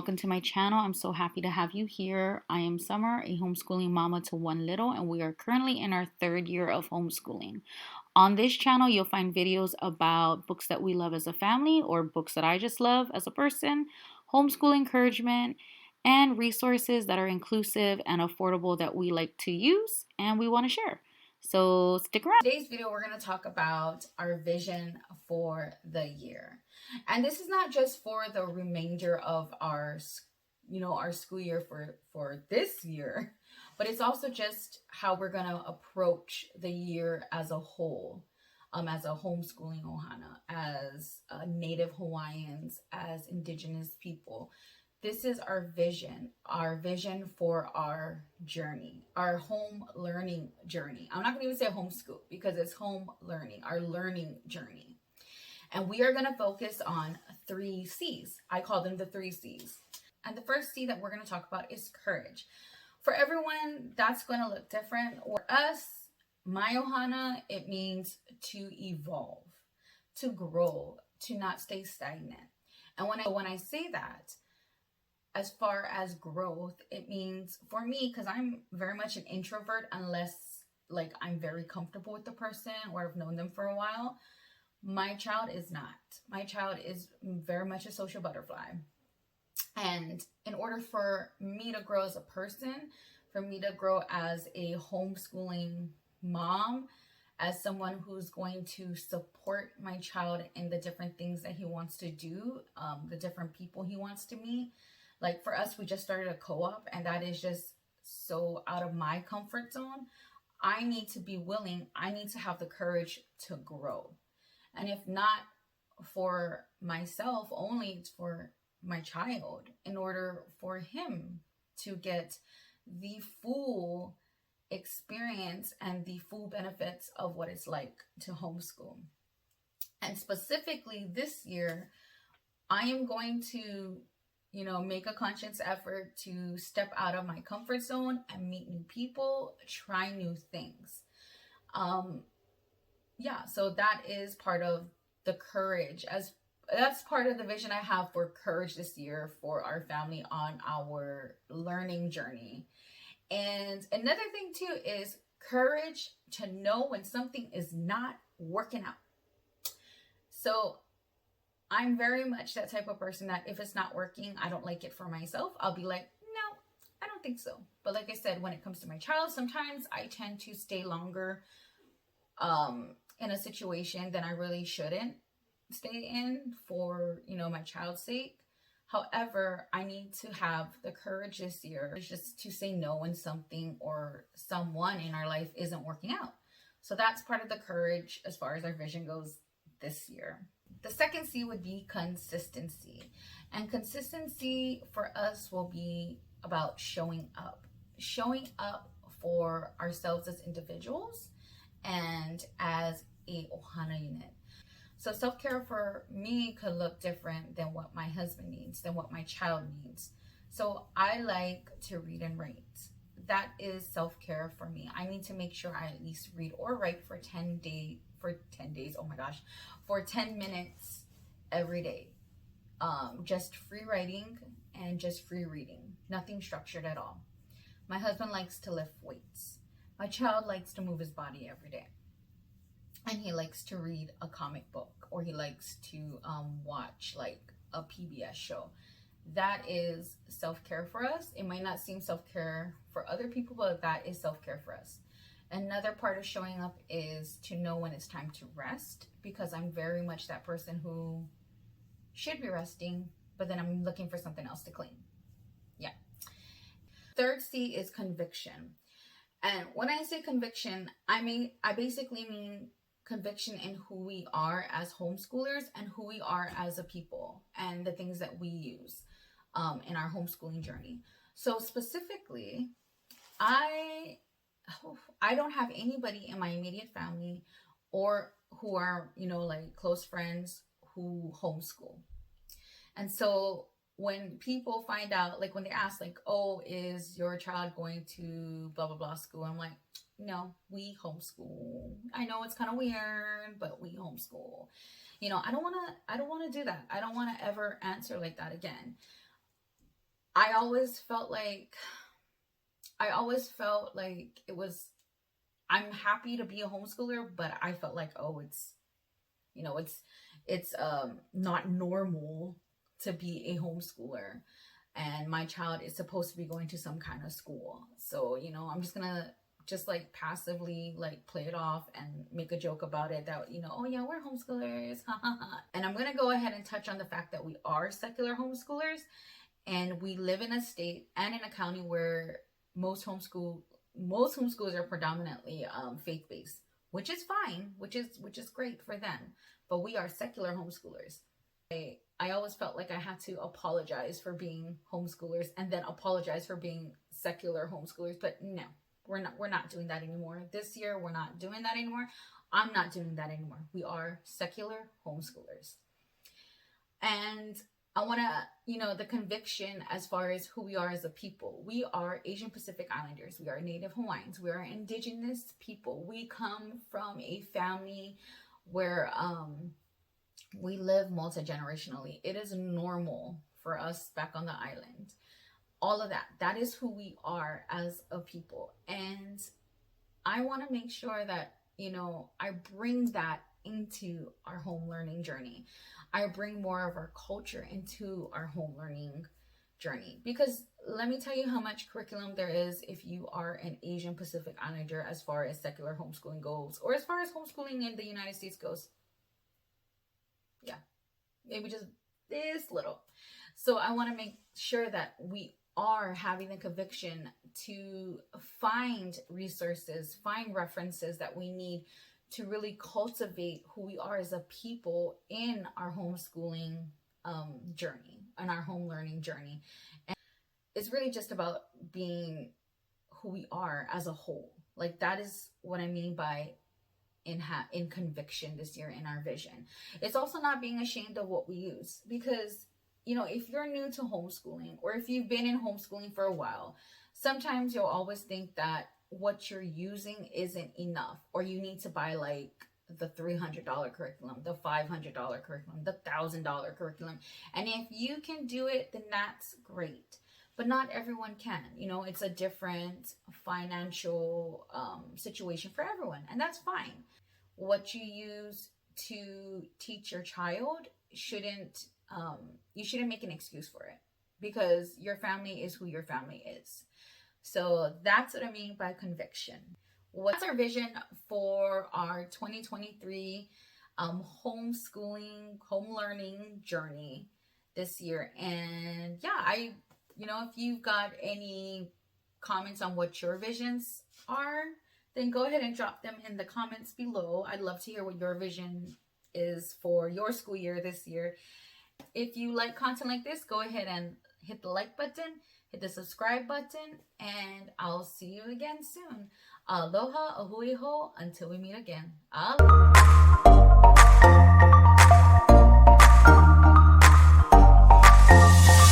welcome to my channel. I'm so happy to have you here. I am Summer, a homeschooling mama to one little, and we are currently in our third year of homeschooling. On this channel, you'll find videos about books that we love as a family or books that I just love as a person, homeschool encouragement, and resources that are inclusive and affordable that we like to use and we want to share. So stick around. Today's video, we're going to talk about our vision for the year. And this is not just for the remainder of our school year for this year, but it's also just how we're going to approach the year as a whole, as a homeschooling ohana, as Native Hawaiians, as Indigenous people. This is our vision for our journey, our home learning journey. I'm not going to even say homeschool because it's home learning, our learning journey. And we are going to focus on 3 C's. I call them the 3 C's. And the first C that we're going to talk about is courage. For everyone, that's going to look different. For us, my ohana, it means to evolve, to grow, to not stay stagnant. And when I say that, as far as growth, it means for me, because I'm very much an introvert, unless like I'm very comfortable with the person or I've known them for a while. My child is not. My child is very much a social butterfly. And in order for me to grow as a person, for me to grow as a homeschooling mom, as someone who's going to support my child in the different things that he wants to do, the different people he wants to meet. Like for us, we just started a co-op, and that is just so out of my comfort zone. I need to be willing. I need to have the courage to grow. And if not for myself only, it's for my child, in order for him to get the full experience and the full benefits of what it's like to homeschool. And specifically this year, I am going to make a conscious effort to step out of my comfort zone and meet new people, try new things. So that is part of the courage. That's part of the vision I have for courage this year for our family on our learning journey. And another thing too is courage to know when something is not working out. So I'm very much that type of person that if it's not working, I don't like it for myself. I'll be like, no, I don't think so. But like I said, when it comes to my child, sometimes I tend to stay longer in a situation than I really shouldn't stay in for, my child's sake. However, I need to have the courage this year just to say no when something or someone in our life isn't working out. So that's part of the courage as far as our vision goes this year. The second C would be consistency. And consistency for us will be about showing up for ourselves as individuals and as a ohana unit. So self-care for me could look different than what my husband needs, than what my child needs. So I like to read and write. That is self-care for me. I need to make sure I at least read or write for 10 days, for 10 minutes every day. Just free writing and just free reading. Nothing structured at all. My husband likes to lift weights. My child likes to move his body every day. And he likes to read a comic book, or he likes to watch like a PBS show. That is self-care for us. It might not seem self-care for other people, but that is self-care for us. Another part of showing up is to know when it's time to rest, because I'm very much that person who should be resting, but then I'm looking for something else to clean. Yeah. Third C is conviction. And when I say conviction, I basically mean conviction in who we are as homeschoolers and who we are as a people and the things that we use in our homeschooling journey. So specifically, I don't have anybody in my immediate family or who are, like close friends who homeschool. And so when people find out, like when they ask like, oh, is your child going to blah, blah, blah school? I'm like, no, we homeschool. I know it's kind of weird, but we homeschool. I don't want to do that. I don't want to ever answer like that again. I always felt like it was, I'm happy to be a homeschooler, but I felt like, oh, it's, it's not normal to be a homeschooler, and my child is supposed to be going to some kind of school. So, I'm just gonna just like passively like play it off and make a joke about it, that, oh yeah, we're homeschoolers. And I'm gonna go ahead and touch on the fact that we are secular homeschoolers, and we live in a state and in a county where most homeschoolers are predominantly faith-based, which is fine, which is great for them. But we are secular homeschoolers. I always felt like I had to apologize for being homeschoolers and then apologize for being secular homeschoolers. But no, we're not doing that anymore. This year we're not doing that anymore. I'm not doing that anymore. We are secular homeschoolers. And I want to, the conviction as far as who we are as a people. We are Asian Pacific Islanders. We are Native Hawaiians. We are indigenous people. We come from a family where we live multi-generationally. It is normal for us back on the island. All of that is who we are as a people. And I want to make sure that, I bring that into our home learning journey. I bring more of our culture into our home learning journey, because let me tell you how much curriculum there is if you are an Asian Pacific Islander as far as secular homeschooling goes, or as far as homeschooling in the United States goes. Yeah, maybe just this little. So I want to make sure that we are having the conviction to find resources, find references that we need to really cultivate who we are as a people in our homeschooling journey and our home learning journey. And it's really just about being who we are as a whole. Like, that is what I mean by in conviction this year in our vision. It's also not being ashamed of what we use, because if you're new to homeschooling, or if you've been in homeschooling for a while, sometimes you'll always think that what you're using isn't enough, or you need to buy like the $300 curriculum, the $500 curriculum, the $1,000 curriculum. And if you can do it, then that's great. But not everyone can. It's a different financial situation for everyone, and that's fine. What you use to teach your child shouldn't you shouldn't make an excuse for it, because your family is who your family is. So that's what I mean by conviction. What's our vision for our 2023 homeschooling, home learning journey this year? And yeah, if you've got any comments on what your visions are, then go ahead and drop them in the comments below. I'd love to hear what your vision is for your school year this year. If you like content like this, go ahead and hit the like button, hit the subscribe button, and I'll see you again soon. Aloha, ahui ho, until we meet again. Aloha.